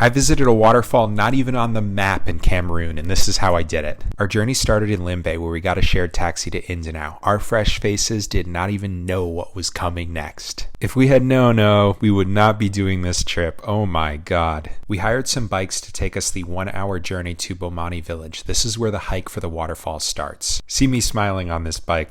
I visited a waterfall not even on the map in Cameroon, and this is how I did it. Our journey started in Limbe, where we got a shared taxi to Indanao. Our fresh faces did not even know what was coming next. If we had known, we would not be doing this trip. Oh my god. We hired some bikes to take us the 1-hour journey to Bomani village. This is where the hike for the waterfall starts. See me smiling on this bike.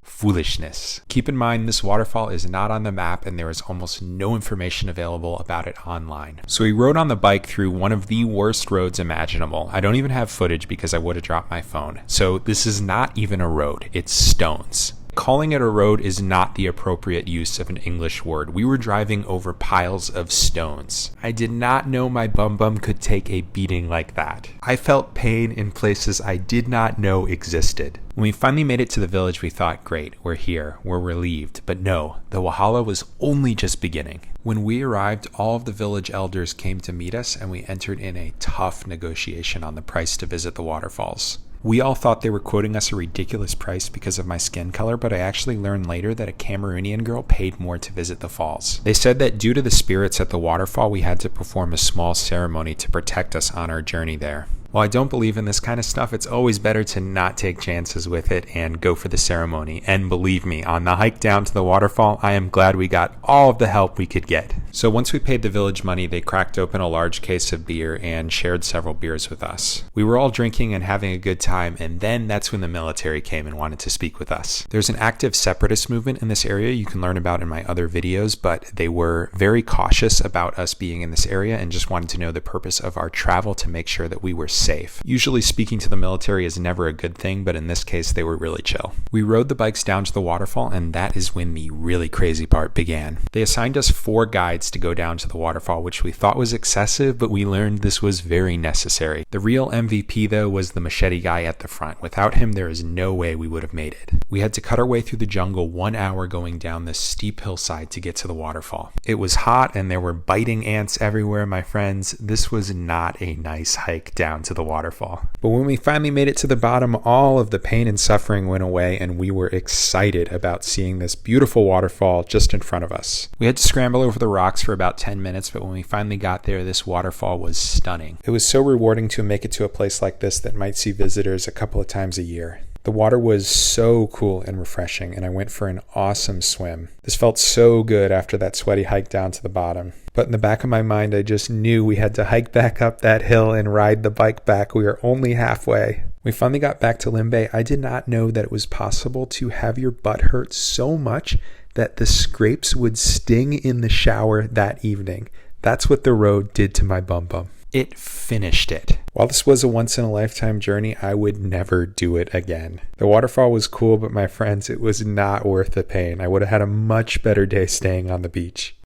Foolishness. Keep in mind, this waterfall is not on the map and there is almost no information available about it online. So we rode on the bike through one of the worst roads imaginable. I don't even have footage because I would have dropped my phone. So this is not even a road, it's stones. Calling it a road is not the appropriate use of an English word. We were driving over piles of stones. I did not know my bum could take a beating like that. I felt pain in places I did not know existed. When we finally made it to the village, we thought, great, we're here, we're relieved. But no, the Wahala was only just beginning. When we arrived, all of the village elders came to meet us and we entered in a tough negotiation on the price to visit the waterfalls. We all thought they were quoting us a ridiculous price because of my skin color, but I actually learned later that a Cameroonian girl paid more to visit the falls. They said that due to the spirits at the waterfall, we had to perform a small ceremony to protect us on our journey there. While I don't believe in this kind of stuff, it's always better to not take chances with it and go for the ceremony. And believe me, on the hike down to the waterfall, I am glad we got all of the help we could get. So once we paid the village money, they cracked open a large case of beer and shared several beers with us. We were all drinking and having a good time, and then that's when the military came and wanted to speak with us. There's an active separatist movement in this area you can learn about in my other videos, but they were very cautious about us being in this area and just wanted to know the purpose of our travel to make sure that we were safe. Usually speaking to the military is never a good thing, but in this case they were really chill. We rode the bikes down to the waterfall, and that is when the really crazy part began. They assigned us 4 guides to go down to the waterfall, which we thought was excessive, but we learned this was very necessary. The real MVP though was the machete guy at the front. Without him, there is no way we would have made it. We had to cut our way through the jungle 1 hour going down this steep hillside to get to the waterfall. It was hot and there were biting ants everywhere, my friends. This was not a nice hike down to the waterfall. But when we finally made it to the bottom, all of the pain and suffering went away and we were excited about seeing this beautiful waterfall just in front of us. We had to scramble over the rocks for about 10 minutes, but when we finally got there, this waterfall was stunning. It was so rewarding to make it to a place like this that might see visitors a couple of times a year. The water was so cool and refreshing, and I went for an awesome swim. This felt so good after that sweaty hike down to the bottom. But in the back of my mind, I just knew we had to hike back up that hill and ride the bike back. We were only halfway. We finally got back to Limbe. I did not know that it was possible to have your butt hurt so much that the scrapes would sting in the shower that evening. That's what the road did to my bum. It finished it. While this was a once-in-a-lifetime journey, I would never do it again. The waterfall was cool, but my friends, it was not worth the pain. I would have had a much better day staying on the beach.